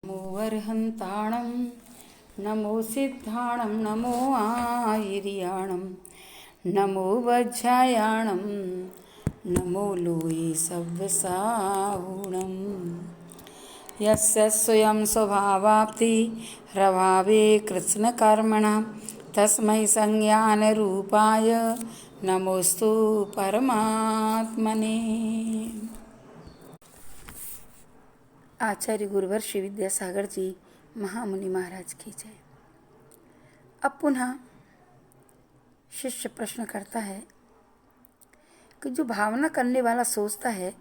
नमो अर्हन्ताणं नमो सिद्धाणं नमो आयर्याणं नमो वज्रायाणं नमो लोये सव्यसाहुणं यस्य स्वयं स्वभावाप्ति प्रभावे कृत्स्नकर्मणः तस्मै संज्ञानरूपाय नमोस्तु परमात्मने। आचार्य गुरुवर श्री विद्यासागर जी महामुनि महाराज की जय। अब पुनः शिष्य प्रश्न करता है कि जो भावना करने वाला सोचता है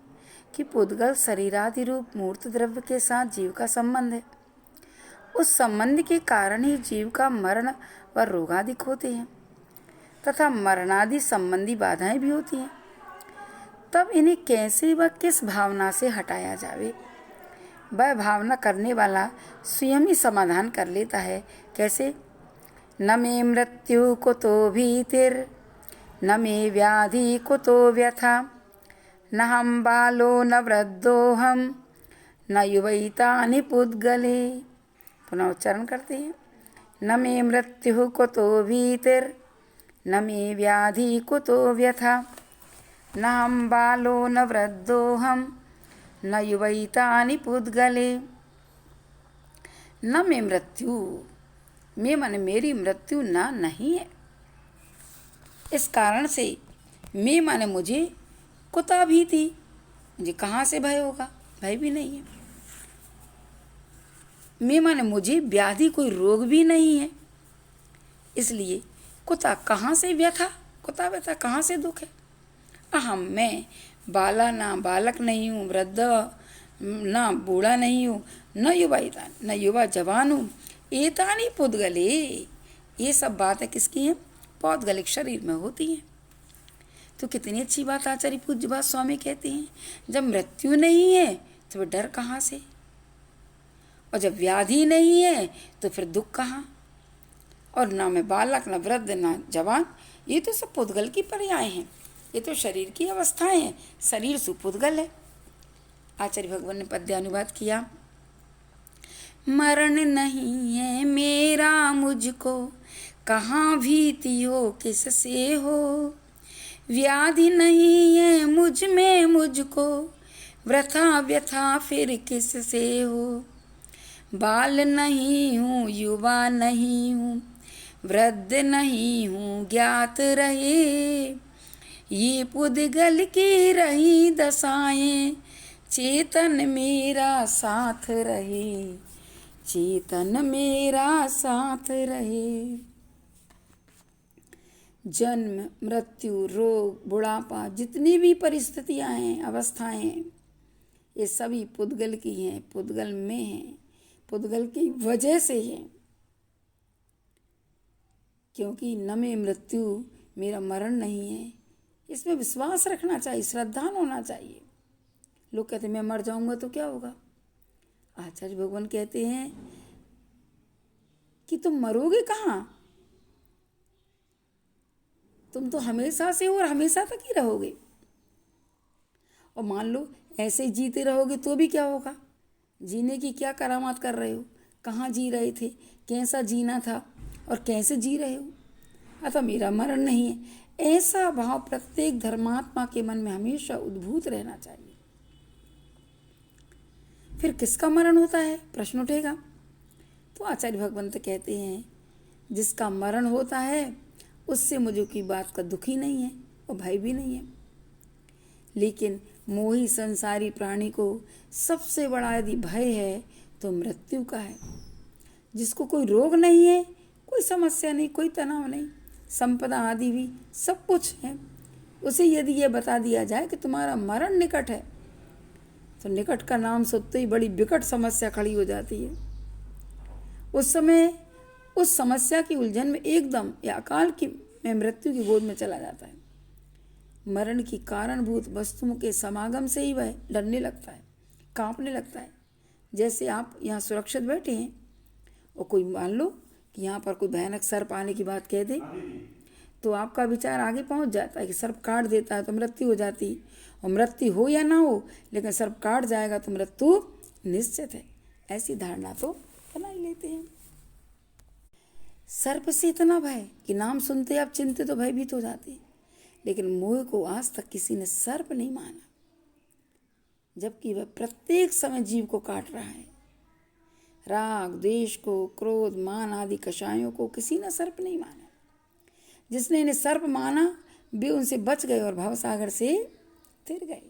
कि पुद्गल शरीरादि रूप मूर्त द्रव्य के साथ जीव का संबंध है, उस संबंध के कारण ही जीव का मरण व रोगादि होते हैं तथा मरणादि संबंधी बाधाएं भी होती हैं, तब इन्हें कैसे व किस भावना से हटाया जावे, वह भावना करने वाला स्वयं ही समाधान कर लेता है। कैसे? न मे मृत्यु कुतो भीतिर् न मे व्याधि कुतो व्यथा न हम बालो न वृद्धोहम न युवैतानि पुद्गले। पुनः उच्चारण करते हैं। न मे मृत्यु कुतो भीतिर् न मे व्याधि कुतो व्यथा न हम बालो न वृद्धोहम न युवैतानि पुद्गले। न मे मृत्यु, मैं माने मेरी मृत्यु ना नहीं है। इस कारण से मैं माने मुझे कुता भी थी, मुझे कहाँ से भय होगा, भय भी नहीं है। मैं माने मुझे व्याधि कोई रोग भी नहीं है, इसलिए कुता कहाँ से व्यथा, कुता व्यथा कहाँ से दुख है। अहम मैं बाला ना बालक नहीं हूँ, वृद्ध ना बूढ़ा नहीं हूँ, न युवाइता न युवा जवान हूँ। एतानी पुद्गले, ये सब बातें किसकी हैं? पौद्गलिक शरीर में होती हैं। तो कितनी अच्छी बात आचार्य पूज्य बात स्वामी कहते हैं। जब मृत्यु नहीं है तो फिर डर कहाँ से, और जब व्याधि नहीं है तो फिर दुख कहाँ। और ना मैं बालक न वृद्ध न जवान, ये तो सब पुद्गल की पर्याय हैं, ये तो शरीर की अवस्थाएं हैं। शरीर सुपुद्गल है। आचार्य भगवान ने पद्यानुवाद किया। मरण नहीं है मेरा मुझको, कहाँ भीति हो किससे हो। व्याधि नहीं है मुझ में मुझको, वृथा व्यथा फिर किससे हो। बाल नहीं हूँ युवा नहीं हूँ, वृद्ध नहीं हूँ ज्ञात रहे। ये पुद्गल की रही दशाएं, चेतन मेरा साथ रहे, चेतन मेरा साथ रहे। जन्म मृत्यु रोग बुढ़ापा जितनी भी परिस्थितियां हैं अवस्थाएं हैं, ये सभी पुद्गल की हैं, पुद्गल में हैं, पुद्गल की वजह से हैं। क्योंकि न में मृत्यु, मेरा मरण नहीं है, इसमें विश्वास रखना चाहिए, श्रद्धान होना चाहिए। लोग कहते हैं मैं मर जाऊंगा तो क्या होगा। आचार्य भगवान कहते हैं कि तुम मरोगे कहाँ, तुम तो हमेशा से हो और हमेशा तक ही रहोगे। और मान लो ऐसे जीते रहोगे तो भी क्या होगा। जीने की क्या करामात कर रहे हो, कहाँ जी रहे थे, कैसा जीना था और कैसे जी रहे हो। अतः मेरा मरण नहीं है, ऐसा भाव प्रत्येक धर्मात्मा के मन में हमेशा उद्भूत रहना चाहिए। फिर किसका मरण होता है, प्रश्न उठेगा। तो आचार्य भगवंत कहते हैं जिसका मरण होता है उससे मुझे की बात का दुख ही नहीं है और भय भी नहीं है। लेकिन मोही संसारी प्राणी को सबसे बड़ा यदि भय है तो मृत्यु का है। जिसको कोई रोग नहीं है, कोई समस्या नहीं, कोई तनाव नहीं, संपदा आदि भी सब कुछ है, उसे यदि ये बता दिया जाए कि तुम्हारा मरण निकट है, तो निकट का नाम सुनते ही बड़ी विकट समस्या खड़ी हो जाती है। उस समय उस समस्या की उलझन में एकदम या अकाल की में मृत्यु की गोद में चला जाता है। मरण की कारणभूत वस्तुओं के समागम से ही वह डरने लगता है, कांपने लगता है। जैसे आप यहाँ सुरक्षित बैठे हैं और कोई मान लो कि यहाँ पर कोई भयानक सर्प आने की बात कह दे, तो आपका विचार आगे पहुँच जाता है कि सर्प काट देता है तो मृत्यु हो जाती। और मृत्यु हो या ना हो, लेकिन सर्प काट जाएगा तो मृत्यु निश्चित है। ऐसी धारणा तो बना ही लेते हैं। सर्प से इतना भय कि नाम सुनते आप चिंतित तो भयभीत हो जाते हैं, लेकिन मोह को आज तक किसी ने सर्प नहीं माना, जबकि वह प्रत्येक समय जीव को काट रहा है। राग, द्वेष को, क्रोध, मान आदि कषायों को किसी ने सर्प नहीं माना। जिसने इन्हें सर्प माना वे उनसे बच गए और भवसागर से तिर गए।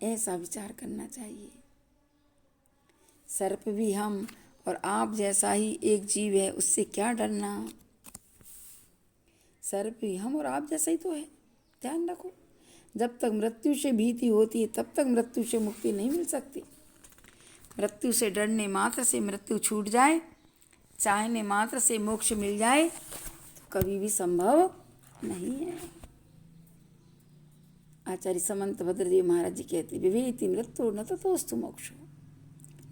ऐसा विचार करना चाहिए। सर्प भी हम और आप जैसा ही एक जीव है, उससे क्या डरना। सर्प भी हम और आप जैसा ही तो है। ध्यान रखो, जब तक मृत्यु से भीति होती है तब तक मृत्यु से मुक्ति नहीं मिल सकती। मृत्यु से डरने मात्र से मृत्यु छूट जाए, चाहने मात्र से मोक्ष मिल जाए तो कभी भी संभव नहीं है। आचार्य समंत भद्रदेव महाराज जी कहते, विवेति मृत्यु न ततोस्तु मोक्षो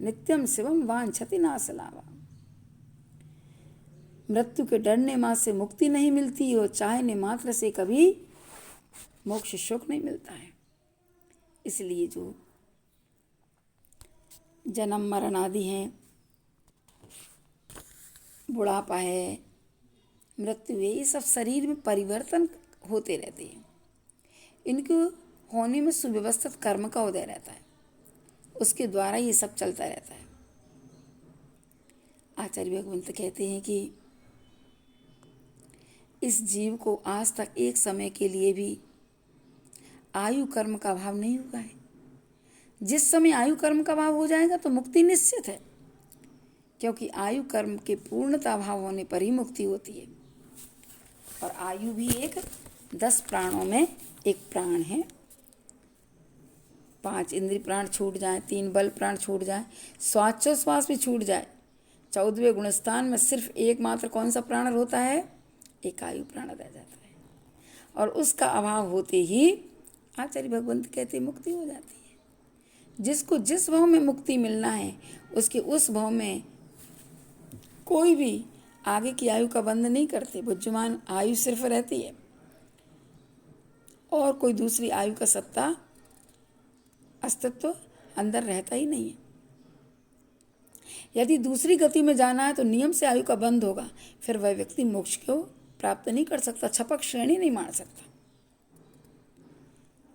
नित्यम शिवम वांछति नासलावा। मृत्यु के डरने मात्र से मुक्ति नहीं मिलती और चाहने मात्र से कभी मोक्ष सुख नहीं मिलता है। इसलिए जो जन्म मरण आदि हैं, बुढ़ापा है, मृत्यु है, ये सब शरीर में परिवर्तन होते रहते हैं। इनको होने में सुव्यवस्थित कर्म का उदय रहता है, उसके द्वारा ये सब चलता रहता है। आचार्य भगवंत कहते हैं कि इस जीव को आज तक एक समय के लिए भी आयु कर्म का अभाव नहीं हुआ है। जिस समय आयु कर्म का अभाव हो जाएगा तो मुक्ति निश्चित है, क्योंकि आयु कर्म के पूर्णता अभाव होने पर ही मुक्ति होती है। और आयु भी एक 10 प्राणों में एक प्राण है। 5 इंद्रिय प्राण छूट जाए, 3 बल प्राण छूट जाए, श्वासोच्छ्वास भी छूट जाए, 14वें गुणस्थान में सिर्फ एकमात्र कौन सा प्राण होता है? एक आयु प्राण रह जाता है। और उसका अभाव होते ही आचार्य भगवंत कहते मुक्ति हो जाती है। जिसको जिस भाव में मुक्ति मिलना है उसके उस भाव में कोई भी आगे की आयु का बंध नहीं करते। बुद्धिमान आयु सिर्फ रहती है और कोई दूसरी आयु का सत्ता अस्तित्व अंदर रहता ही नहीं है। यदि दूसरी गति में जाना है तो नियम से आयु का बंध होगा, फिर वह व्यक्ति मोक्ष को प्राप्त नहीं कर सकता, छपक श्रेणी नहीं मार सकता।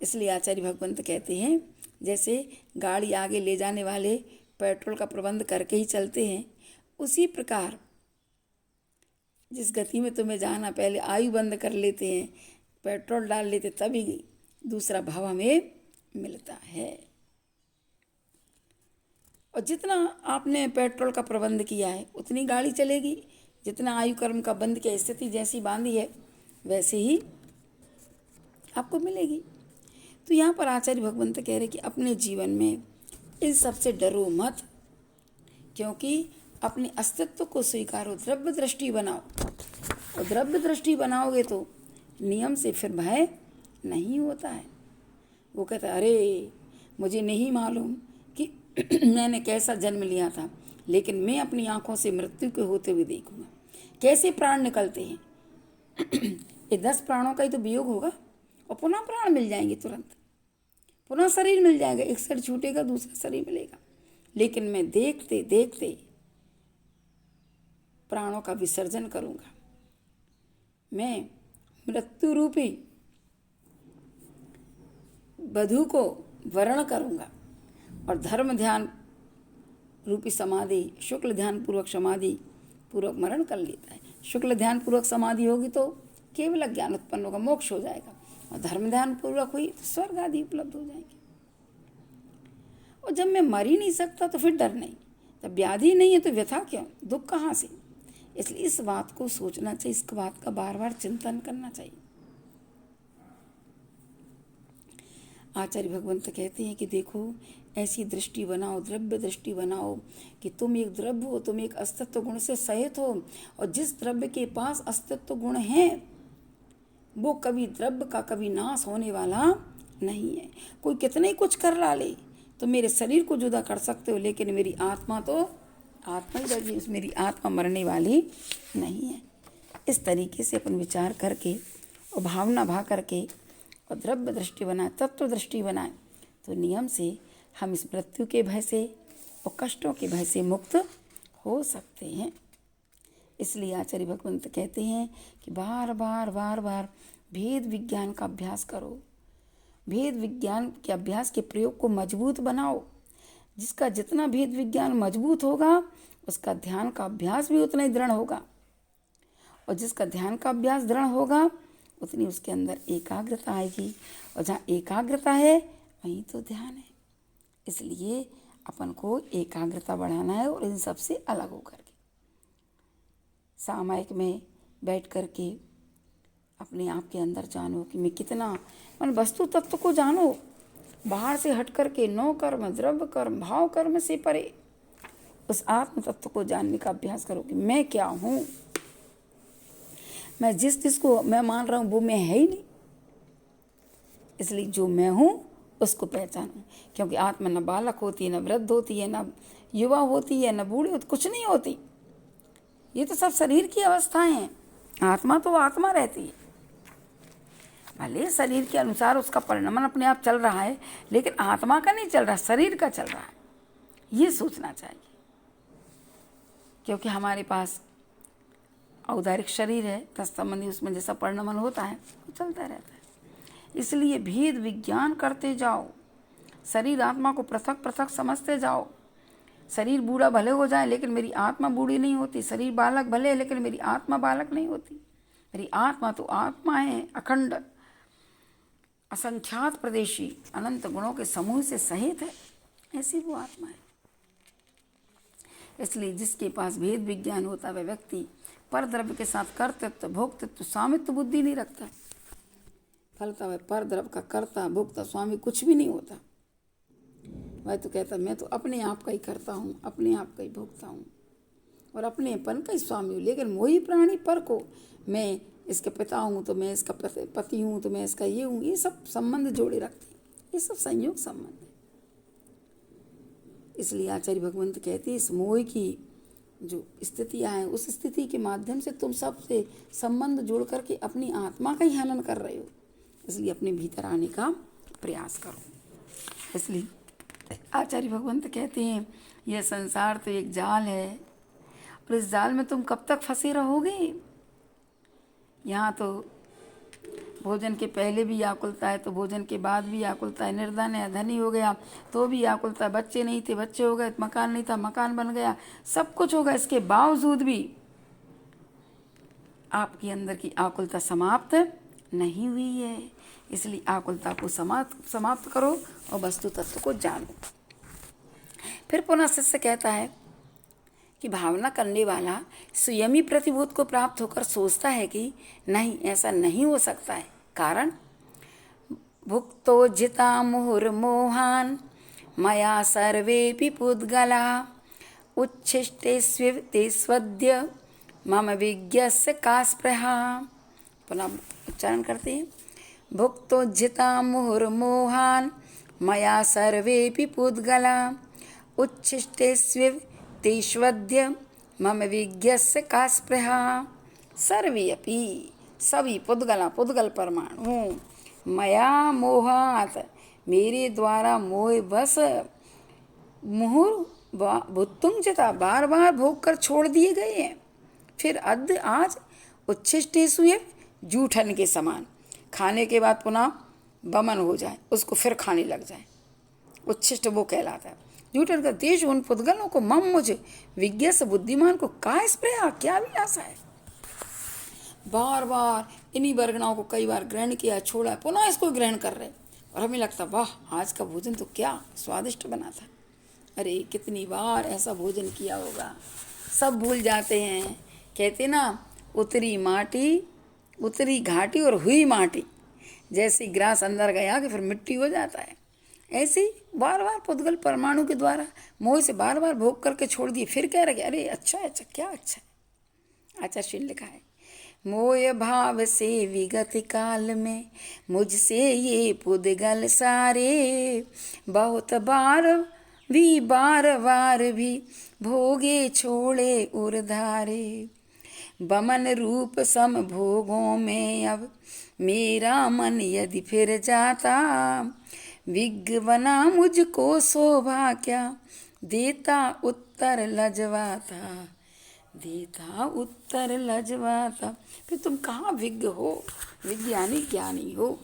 इसलिए आचार्य भगवंत कहते हैं जैसे गाड़ी आगे ले जाने वाले पेट्रोल का प्रबंध करके ही चलते हैं, उसी प्रकार जिस गति में तुम्हें जाना पहले आयु बंद कर लेते हैं, पेट्रोल डाल लेते, तभी दूसरा भाव हमें मिलता है। और जितना आपने पेट्रोल का प्रबंध किया है उतनी गाड़ी चलेगी। जितना आयु कर्म का बंध की स्थिति जैसी बांधी है वैसे ही आपको मिलेगी। तो यहाँ पर आचार्य भगवंत कह रहे कि अपने जीवन में इन सबसे डरो मत, क्योंकि अपने अस्तित्व को स्वीकारो, द्रव्य दृष्टि बनाओ। और द्रव्य दृष्टि बनाओगे तो नियम से फिर भय नहीं होता है। वो कहता है अरे मुझे नहीं मालूम कि मैंने कैसा जन्म लिया था, लेकिन मैं अपनी आंखों से मृत्यु के होते हुए देखूंगा कैसे प्राण निकलते हैं। ये 10 प्राणों का ही तो वियोग होगा और पुनः प्राण मिल जाएंगे, तुरंत पुनः शरीर मिल जाएगा। एक शरीर छूटेगा, दूसरा शरीर मिलेगा। लेकिन मैं देखते देखते प्राणों का विसर्जन करूंगा। मैं मृत्यु रूपी बधू को वर्ण करूंगा और धर्म ध्यान रूपी समाधि, शुक्ल ध्यान पूर्वक समाधि पूर्वक मरण कर लेता है। शुक्ल ध्यान पूर्वक समाधि होगी तो केवल ज्ञान उत्पन्न होगा, मोक्ष हो जाएगा। और धर्म ध्यान पूर्वक हुई तो स्वर्ग आदि उपलब्ध हो जाएंगे। और जब मैं मर ही नहीं सकता तो फिर डर नहीं, जब व्याधि नहीं है तो व्यथा क्यों, दुख कहाँ से। इसलिए इस बात को सोचना चाहिए, इस बात का बार बार चिंतन करना चाहिए। आचार्य भगवंत कहते हैं कि देखो ऐसी दृष्टि बनाओ, द्रव्य दृष्टि बनाओ कि तुम एक द्रव्य हो, तुम एक अस्तित्व गुण से सहित हो। और जिस द्रव्य के पास अस्तित्व गुण है वो कभी द्रव्य का कभी नाश होने वाला नहीं है। कोई कितने ही कुछ कर डाले तो मेरे शरीर को जुदा कर सकते हो, लेकिन मेरी आत्मा तो आत्मा ही रहेगी, मेरी आत्मा मरने वाली नहीं है। इस तरीके से अपन विचार करके और भावना भा करके और द्रव्य दृष्टि बनाए, तत्व दृष्टि बनाए तो नियम से हम इस मृत्यु के भय से और कष्टों के भय से मुक्त हो सकते हैं। इसलिए आचार्य भगवंत कहते हैं कि बार बार भेद विज्ञान का अभ्यास करो। भेद विज्ञान के अभ्यास के प्रयोग को मजबूत बनाओ। जिसका जितना भेद विज्ञान मजबूत होगा उसका ध्यान का अभ्यास भी उतना ही दृढ़ होगा, और जिसका ध्यान का अभ्यास दृढ़ होगा उतनी उसके अंदर एकाग्रता आएगी, और जहाँ एकाग्रता है वहीं तो ध्यान है। इसलिए अपन को एकाग्रता बढ़ाना है और इन सब से अलग होकर के सामायिक में बैठ कर के अपने आप के अंदर जानो कि मैं कितना, मन वस्तु तत्व को जानो, बाहर से हट कर के नौ कर्म द्रव्य कर्म भाव कर्म से परे उस आत्म तत्व को जानने का अभ्यास करो कि मैं क्या हूँ। मैं जिसको मैं मान रहा हूँ वो मैं है ही नहीं। इसलिए जो मैं हूँ उसको पहचानो, क्योंकि आत्मा न बालक होती है, न वृद्ध होती है, न युवा होती है, न बूढ़ी होती, कुछ नहीं होती। ये तो सब शरीर की अवस्थाएं हैं। आत्मा तो आत्मा रहती है। भले शरीर के अनुसार उसका परिणमन अपने आप चल रहा है, लेकिन आत्मा का नहीं चल रहा, शरीर का चल रहा है। ये सोचना चाहिए, क्योंकि हमारे पास औदारिक शरीर है, तत्संबंधी उसमें जैसा परिणमन होता है वो चलता रहता है। इसलिए भेद विज्ञान करते जाओ, शरीर आत्मा को पृथक पृथक समझते जाओ। शरीर बूढ़ा भले हो जाए लेकिन मेरी आत्मा बूढ़ी नहीं होती, शरीर बालक भले है लेकिन मेरी आत्मा बालक नहीं होती। मेरी आत्मा तो आत्मा है, अखंड असंख्यात प्रदेशी अनंत गुणों के समूह से सहित है, ऐसी वो आत्मा है। इसलिए जिसके पास भेद विज्ञान होता है वह व्यक्ति पर द्रव्य के साथ कर्तृत्व भोक्तृत्व स्वामित्व बुद्धि नहीं रखता। फलता वह पर द्रव्य का कर्ता भोक्ता स्वामी कुछ भी नहीं होता। वह तो कहता मैं तो अपने आप का ही करता हूँ, अपने आप का ही भोगता हूँ और अपनेपन का ही स्वामी हूँ। लेकिन मोही प्राणी पर को मैं इसके पिता हूँ तो मैं इसका पति हूँ तो मैं इसका ये हूँ, ये सब संबंध जोड़े रखते हैं। ये सब संयोग संबंध है। इसलिए आचार्य भगवंत कहते हैं इस मोह की जो स्थितियाँ हैं उस स्थिति के माध्यम से तुम सबसे संबंध जोड़ करके अपनी आत्मा का ही हनन कर रहे हो। इसलिए अपने भीतर आने का प्रयास करो। इसलिए आचार्य भगवंत कहते हैं यह संसार तो एक जाल है और इस जाल में तुम कब तक फंसे रहोगे। यहाँ तो भोजन के पहले भी आकुलता है तो भोजन के बाद भी आकुलता है, निर्धन है धनी हो गया तो भी आकुलता है, बच्चे नहीं थे बच्चे हो गए, मकान नहीं था मकान बन गया, सब कुछ होगा। इसके बावजूद भी आपके अंदर की आकुलता समाप्त नहीं हुई है। इसलिए आकुलता को समाप्त करो और वस्तु तत्व को जानो। फिर पुनः शिष्य कहता है कि भावना करने वाला स्वयं प्रतिभूत को प्राप्त होकर सोचता है कि नहीं ऐसा नहीं हो सकता है। कारण भुक्तो जिता मुहुर्मोहान मया सर्वेपि पुद्गला उच्छिष्टे स्वितेस्वद्य मम विज्ञस्य का स्पृहा। पुनः उच्चारण करते हैं। भुक्तो जिता मुहुर्मोहान मया सर्वेपि पुद्गला उच्छिष्टे स्वितेष्वद्य मम विज्ञस्य का स्पृहा। सर्वे अपि सभी पुद्गल परमाणु मया मोहात मेरे द्वारा मोह बस मुहुर भुत्तुंजिता बार बार भोग कर छोड़ दिए गए हैं। फिर अद्य आज उच्छिष्टेषु जूठन के समान खाने के बाद पुनः बमन हो जाए उसको फिर खाने लग जाए, उच्छिष्ट वो कहलाता है। जूठन का देश उन पुद्गलों को मम मुझे विज्ञस बुद्धिमान को का स्प्रेहा क्या भी आशा है। बार बार इन्हीं वर्गणाओं को कई बार ग्रहण किया छोड़ा पुनः इसको ग्रहण कर रहे और हमें लगता वाह आज का भोजन तो क्या स्वादिष्ट बना था। अरे कितनी बार ऐसा भोजन किया होगा, सब भूल जाते हैं। कहते ना उतरी माटी उतरी घाटी और हुई माटी, जैसे ग्रास अंदर गया कि फिर मिट्टी हो जाता है। ऐसे ही बार बार पुद्गल परमाणु के द्वारा मोह से बार बार भोग करके छोड़ दिए। फिर कह रहे अरे अच्छा क्या अच्छा है। आचार्य लिखा है मोह भाव से विगत काल में मुझसे ये पुद्गल सारे बहुत बार भी भोगे छोड़े उर्धारे। बमन रूप सम भोगों में अब मेरा मन यदि फिर जाता विज्ञ बना मुझको शोभा क्या देता उत्तर लजवाता, देता उत्तर लजवाता। फिर तुम कहाँ विज्ञ हो, विज्ञानी ज्ञानी हो।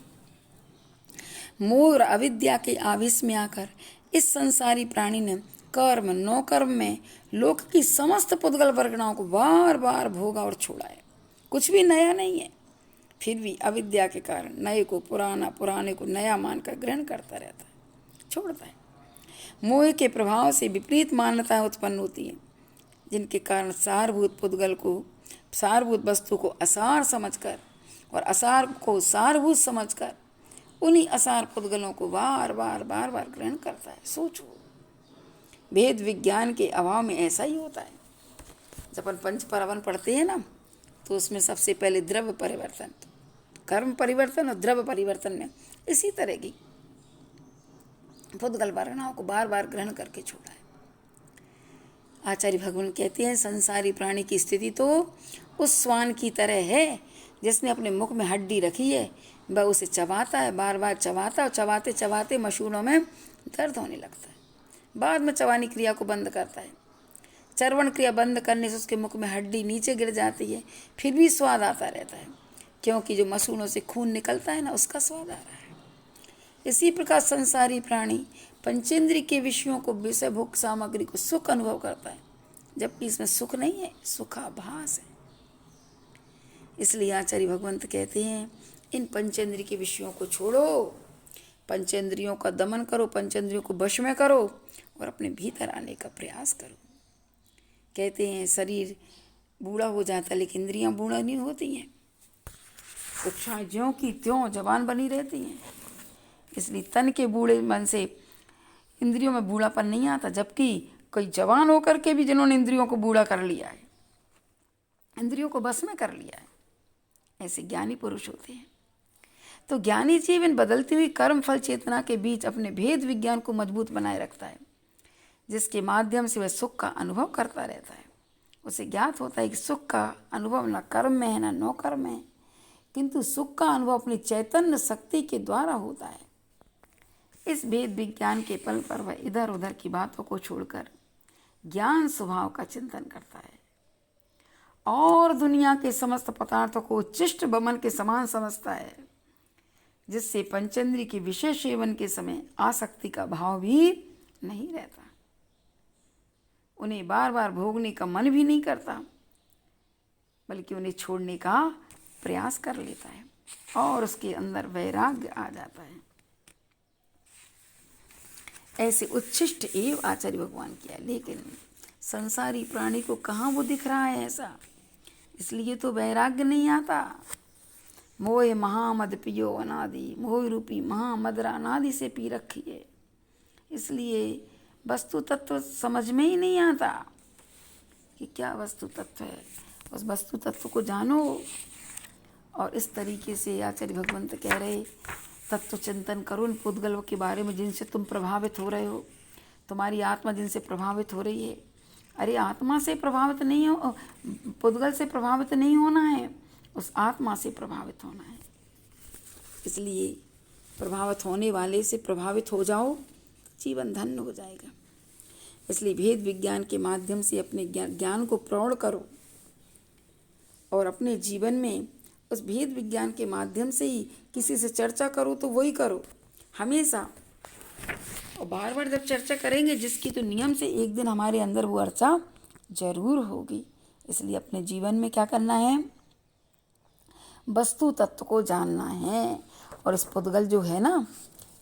मोह और अविद्या के आवेश में आकर इस संसारी प्राणी ने कर्म नौ कर्म में लोक की समस्त पुद्गल वर्गणाओं को बार बार भोगा और छोड़ा है। कुछ भी नया नहीं है, फिर भी अविद्या के कारण नए को पुराना, पुराने को नया मानकर ग्रहण करता रहता है, छोड़ता है। मोह के प्रभाव से विपरीत मान्यताएं उत्पन्न होती हैं, जिनके कारण सारभूत पुद्गल को, सारभूत वस्तु को असार समझकर और असार को सारभूत समझकर उन्हीं असार पुद्गलों को बार बार ग्रहण करता है। सोचो, भेद विज्ञान के अभाव में ऐसा ही होता है। जब अपन पंच परवन पढ़ते हैं ना, तो उसमें सबसे पहले द्रव्य परिवर्तन, कर्म परिवर्तन और द्रव्य परिवर्तन में इसी तरह की पुद्गल वर्गणाओं को बार बार ग्रहण करके छोड़ा है। आचार्य भगवान कहते हैं, संसारी प्राणी की स्थिति तो उस स्वान की तरह है जिसने अपने मुख में हड्डी रखी है, वह उसे चबाता है, बार बार चबाता, और चबाते चबाते मसूड़ों में दर्द होने लगता है। बाद में चबानी क्रिया को बंद करता है। चर्वण क्रिया बंद करने से उसके मुख में हड्डी नीचे गिर जाती है, फिर भी स्वाद आता रहता है, क्योंकि जो मसूड़ों से खून निकलता है ना, उसका स्वाद आ रहा है। इसी प्रकार संसारी प्राणी पंचेंद्रिय के विषयों को, विषय भोग सामग्री को सुख अनुभव करता है, जबकि इसमें सुख नहीं है, सुखाभास है। इसलिए आचार्य भगवंत कहते हैं, इन पंचेंद्रिय के विषयों को छोड़ो, पंचेंद्रियों का दमन करो, पंचेंद्रियों को वश में करो और अपने भीतर आने का प्रयास करो। कहते हैं शरीर बूढ़ा हो जाता है, लेकिन इंद्रियां बूढ़ा नहीं होती हैं। इच्छाएं ज्यों की त्यों जवान बनी रहती हैं। इसलिए तन के बूढ़े मन से इंद्रियों में बूढ़ापन नहीं आता, जबकि कोई जवान होकर के भी जिन्होंने इंद्रियों को बूढ़ा कर लिया है, इंद्रियों को बस में कर लिया है, ऐसे ज्ञानी पुरुष होते हैं। तो ज्ञानी जीव इन बदलती हुई कर्म फल चेतना के बीच अपने भेद विज्ञान को मजबूत बनाए रखता है, जिसके माध्यम से वह सुख का अनुभव करता रहता है। उसे ज्ञात होता है कि सुख का अनुभव न कर्म में है न नौ कर्म में है, किंतु सुख का अनुभव अपनी चैतन्य शक्ति के द्वारा होता है। इस भेद विज्ञान के पल पर वह इधर उधर की बातों को छोड़कर ज्ञान स्वभाव का चिंतन करता है और दुनिया के समस्त पदार्थों को उच्छिष्ट बमन के समान समझता है, जिससे पंचेंद्रिय के विशेष सेवन के समय आसक्ति का भाव भी नहीं रहता। उन्हें बार बार भोगने का मन भी नहीं करता, बल्कि उन्हें छोड़ने का प्रयास कर लेता है और उसके अंदर वैराग्य आ जाता है। ऐसे उच्छिष्ट एव आचार्य भगवान किया, लेकिन संसारी प्राणी को कहाँ वो दिख रहा है ऐसा, इसलिए तो वैराग्य नहीं आता। मोह महामद पियो अनादि, मोह रूपी महामदरा अनादि से पी रखी है, इसलिए वस्तु तत्व समझ में ही नहीं आता कि क्या वस्तु तत्व है। उस वस्तु तत्व को जानो। और इस तरीके से आचार्य भगवंत कह रहे, तत्व चिंतन करो उन पुद्गलों के बारे में जिनसे तुम प्रभावित हो रहे हो, तुम्हारी आत्मा जिनसे प्रभावित हो रही है। अरे आत्मा से प्रभावित नहीं हो, पुद्गल से प्रभावित नहीं होना है, उस आत्मा से प्रभावित होना है। इसलिए प्रभावित होने वाले से प्रभावित हो जाओ, जीवन धन्य हो जाएगा। इसलिए भेद विज्ञान के माध्यम से अपने ज्ञान को प्रौढ़ करो और अपने जीवन में उस भेद विज्ञान के माध्यम से ही किसी से चर्चा करो तो वही करो हमेशा। और बार बार जब चर्चा करेंगे जिसकी, तो नियम से एक दिन हमारे अंदर वो अर्चा जरूर होगी। इसलिए अपने जीवन में क्या करना है, वस्तु तत्व को जानना है। और इस पुद्गल जो है ना,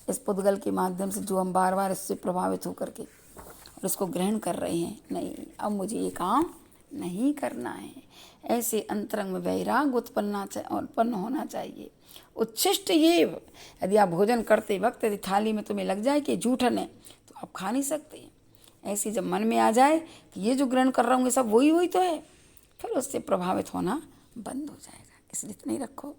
इस पुद्गल के माध्यम से जो हम बार बार इससे प्रभावित होकर के और इसको ग्रहण कर रहे हैं, नहीं अब मुझे ये काम नहीं करना है, ऐसे अंतरंग में वैराग्य उत्पन्न होना चाहिए। उच्छिष्ट ये, यदि आप भोजन करते वक्त यदि थाली में तुम्हें लग जाए कि जूठन है, तो आप खा नहीं सकते। ऐसे जब मन में आ जाए कि ये जो ग्रहण कर रहा हूँ ये सब वही तो है, फिर उससे प्रभावित होना बंद हो जाएगा। इसलिए इतना ही रखो।